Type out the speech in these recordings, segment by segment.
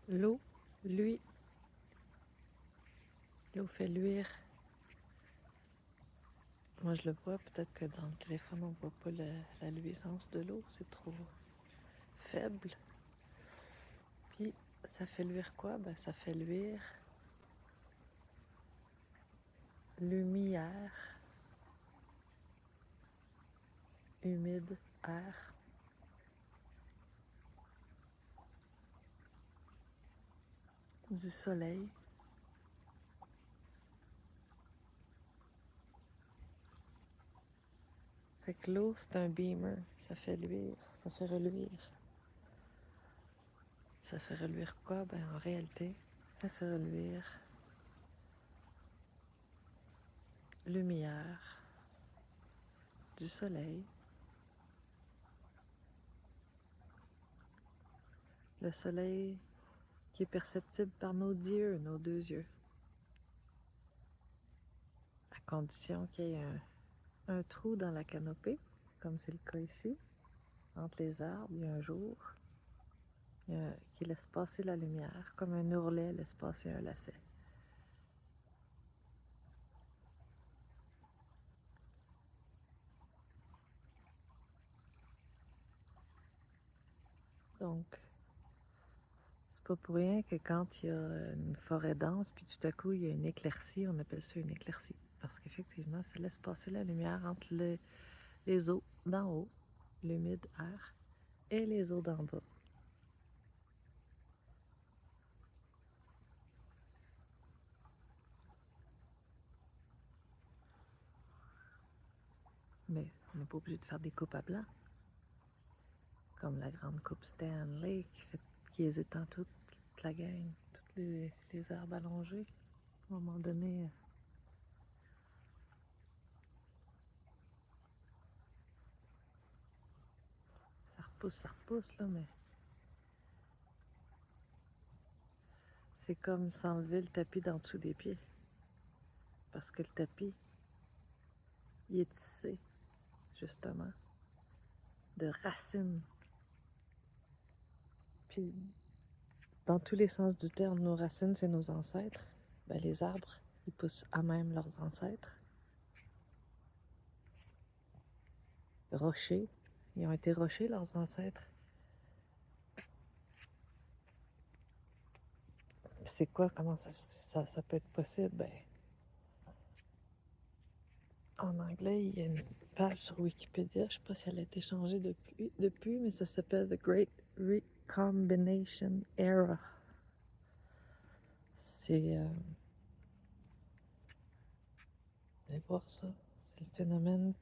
L'eau, lui, l'eau fait luire. Moi, je le vois, peut-être que dans le téléphone, on voit pas la luisance de l'eau, c'est trop faible. Puis, ça fait luire quoi? Ben, ça fait luire lumière, humide, air. Du soleil. Fait que l'eau, c'est un beamer. Ça fait luire, ça fait reluire. Ça fait reluire quoi? Ben, en réalité, ça fait reluire lumière, du soleil. Le soleil qui est perceptible par nos yeux, nos deux yeux. À condition qu'il y ait un trou dans la canopée, comme c'est le cas ici, entre les arbres, il y a un jour qui laisse passer la lumière, comme un ourlet laisse passer un lacet. Donc, c'est pas pour rien que quand il y a une forêt dense, puis tout à coup il y a une éclaircie, on appelle ça une éclaircie. Parce qu'effectivement, ça laisse passer la lumière entre les eaux d'en haut, l'humide air, et les eaux d'en bas. Mais on n'est pas obligé de faire des coupes à blanc, comme la grande coupe Stanley qui les étend toute la gang, tous les arbres allongés. À un moment donné, ça repousse, là, mais c'est comme s'enlever le tapis d'en dessous des pieds. Parce que le tapis, il est tissé, justement, de racines. Puis, dans tous les sens du terme, nos racines, c'est nos ancêtres. Ben, les arbres, ils poussent à même leurs ancêtres. Rochers, ils ont été rochers, leurs ancêtres. C'est quoi, comment ça peut être possible? Ben, en anglais, il y a une page sur Wikipédia, je ne sais pas si elle a été changée depuis, mais ça s'appelle The Great Recombination Era. C'est... allez voir ça. C'est le phénomène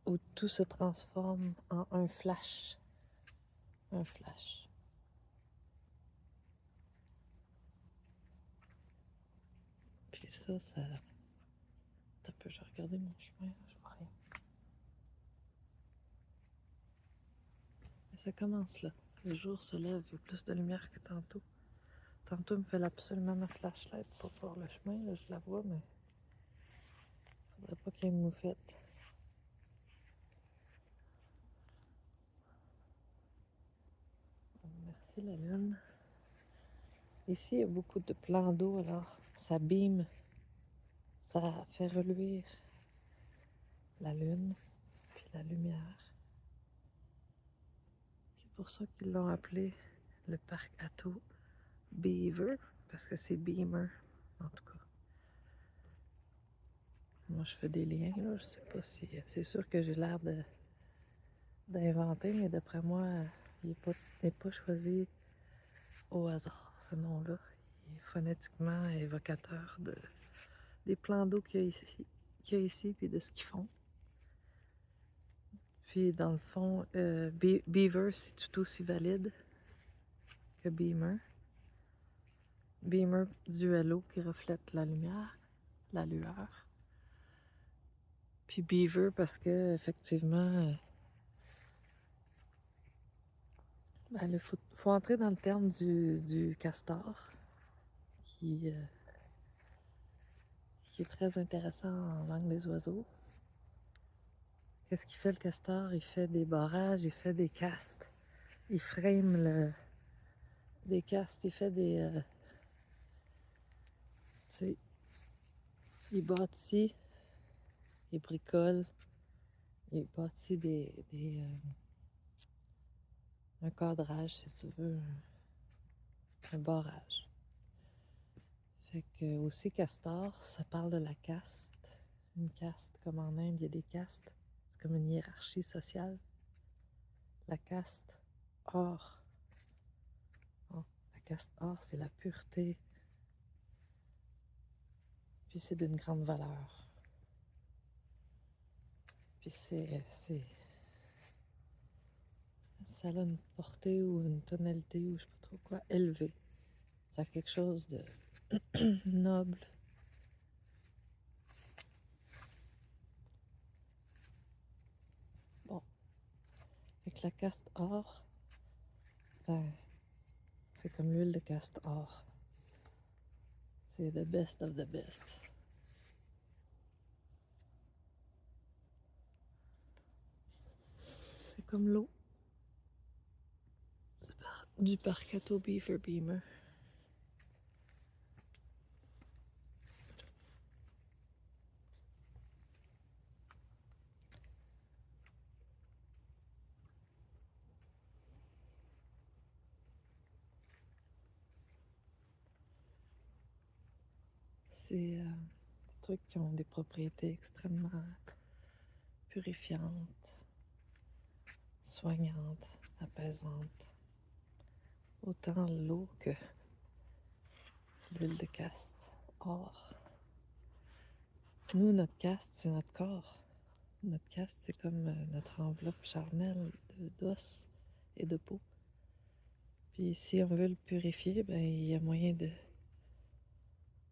où tout se transforme en un flash. Un flash. Puis ça... Attends un peu, je vais regarder mon chemin, je vois rien. Mais ça commence là. Le jour se lève, il y a plus de lumière que tantôt. Tantôt, il me fait absolument ma flashlight pour voir le chemin. Là, je la vois, mais il ne faudrait pas qu'il y ait une moufette. Merci la lune. Ici, il y a beaucoup de plans d'eau, alors ça bime, ça fait reluire la lune, puis la lumière. C'est pour ça qu'ils l'ont appelé le parc Atto Beaver, parce que c'est Beamer, en tout cas. Moi, je fais des liens, là, je sais pas si... C'est sûr que j'ai l'air d'inventer, mais d'après moi, il n'est pas choisi au hasard, ce nom-là. Il est phonétiquement évocateur des plans d'eau qu'il y a ici, puis de ce qu'ils font. Puis, dans le fond, Beaver, c'est tout aussi valide que Beamer. Beamer dû à l'eau qui reflète la lumière, la lueur. Puis Beaver parce que, effectivement, il faut entrer dans le terme du castor, qui est très intéressant en langue des oiseaux. Qu'est-ce qu'il fait le castor? Il fait des barrages, il fait des castes. il frame des castes, il fait des... tu sais, il bâtit, il bricole, il bâtit un cadrage, si tu veux, un barrage. Fait que aussi castor, ça parle de la caste. Une caste, comme en Inde, il y a des castes. C'est comme une hiérarchie sociale. La caste or. Oh, la caste or, c'est la pureté. Puis c'est d'une grande valeur. Puis ça a une portée ou une tonalité ou je sais pas trop quoi, élevée. Ça a quelque chose de noble. Bon. Fait que la caste or, ben, c'est comme l'huile de castor. C'est the best of the best. C'est comme l'eau du Parcato Beaver Beamer. C'est des trucs qui ont des propriétés extrêmement purifiantes, soignantes, apaisantes. Autant l'eau que l'huile de caste. Or, nous, notre caste, c'est notre corps. Notre caste, c'est comme notre enveloppe charnelle d'os et de peau. Puis si on veut le purifier, ben il y a moyen de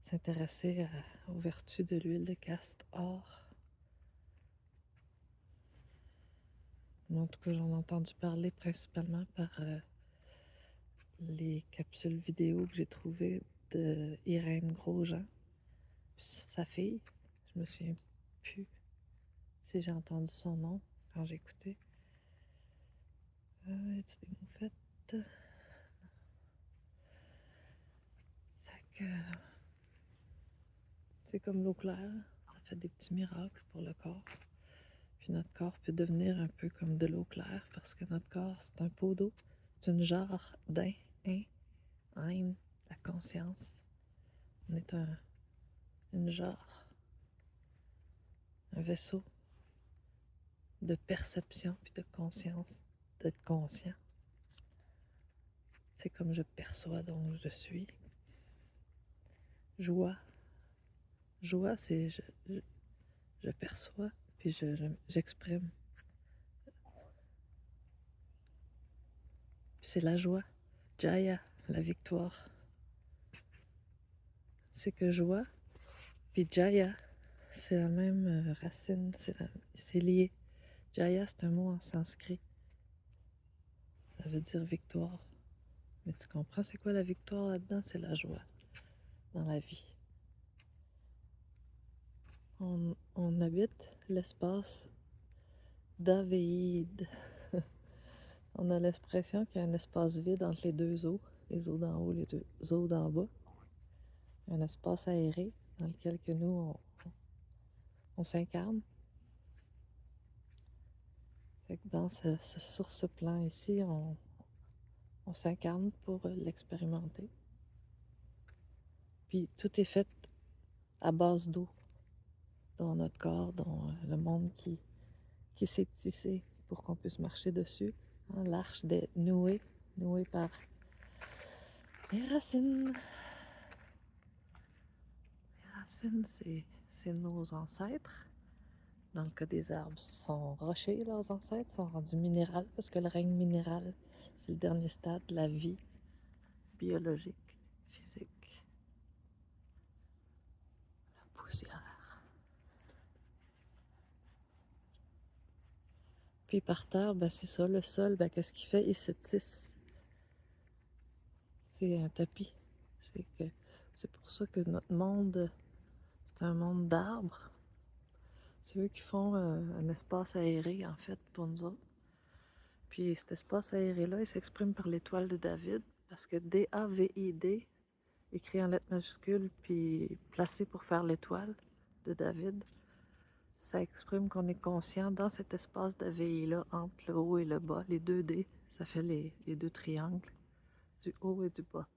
s'intéresser aux vertus de l'huile de castor. En tout cas, j'en ai entendu parler principalement par les capsules vidéo que j'ai trouvées de Irène Grosjean, puis sa fille. Je me souviens plus si j'ai entendu son nom quand j'ai écouté. As-tu des moufettes? Fait que c'est comme l'eau claire, ça fait des petits miracles pour le corps. Puis notre corps peut devenir un peu comme de l'eau claire parce que notre corps, c'est un pot d'eau. C'est une jarre d'un, la conscience. On est une jarre, un vaisseau de perception puis de conscience, d'être conscient. C'est comme je perçois, donc je suis. Joie. Joie, c'est je perçois puis j'exprime. C'est la joie. Jaya, la victoire. C'est que joie, puis Jaya, c'est la même racine, c'est lié. Jaya, c'est un mot en sanskrit. Ça veut dire victoire. Mais tu comprends, c'est quoi la victoire là-dedans? C'est la joie dans la vie. On habite l'espace d'Avéide. On a l'expression qu'il y a un espace vide entre les deux eaux, les eaux d'en haut, les deux eaux d'en bas. Un espace aéré dans lequel que nous, on s'incarne. Fait que sur ce plan ici, on s'incarne pour l'expérimenter. Puis tout est fait à base d'eau dans notre corps, dans le monde qui s'est tissé pour qu'on puisse marcher dessus. Hein, l'arche de Noé, nouée par les racines. Les racines, c'est nos ancêtres. Dans le cas des arbres, sont rochers, leurs ancêtres, sont rendus minérales, parce que le règne minéral, c'est le dernier stade de la vie biologique, physique. La poussière. Puis par terre, ben c'est ça, le sol, ben qu'est-ce qu'il fait? Il se tisse. C'est un tapis. C'est pour ça que notre monde, c'est un monde d'arbres. C'est eux qui font un espace aéré, en fait, pour nous autres. Puis cet espace aéré-là, il s'exprime par l'étoile de David, parce que D-A-V-I-D, écrit en lettres majuscules, puis placé pour faire l'étoile de David, ça exprime qu'on est conscient dans cet espace d'AVI-là, entre le haut et le bas, les deux D, ça fait les deux triangles, du haut et du bas.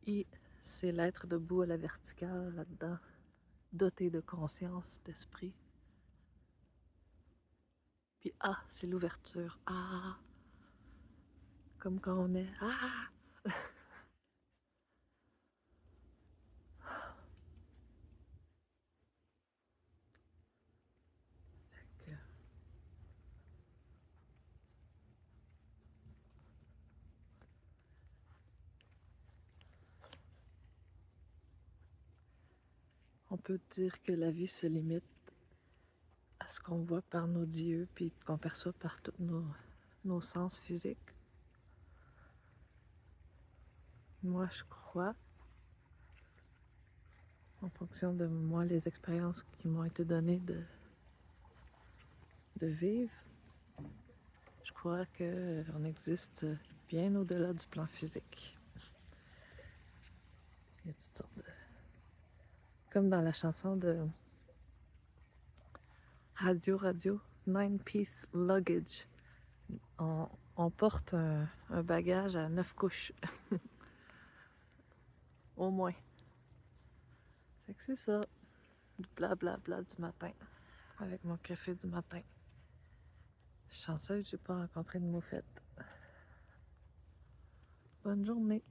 I, c'est l'être debout à la verticale là-dedans, doté de conscience, d'esprit. Puis A, c'est l'ouverture. Ah, comme quand on est ah. Fait que on peut dire que la vie se limite à ce qu'on voit par nos yeux, puis qu'on perçoit par tous nos sens physiques. Moi, je crois, en fonction de moi, les expériences qui m'ont été données de vivre, je crois qu'on existe bien au-delà du plan physique. Il y a toutes sortes de... Comme dans la chanson de Radio, Nine Piece Luggage. On porte un bagage à 9 couches, au moins. Fait que c'est ça, du blablabla du matin, avec mon café du matin. Chanceuse, j'ai pas rencontré de moufette. Bonne journée.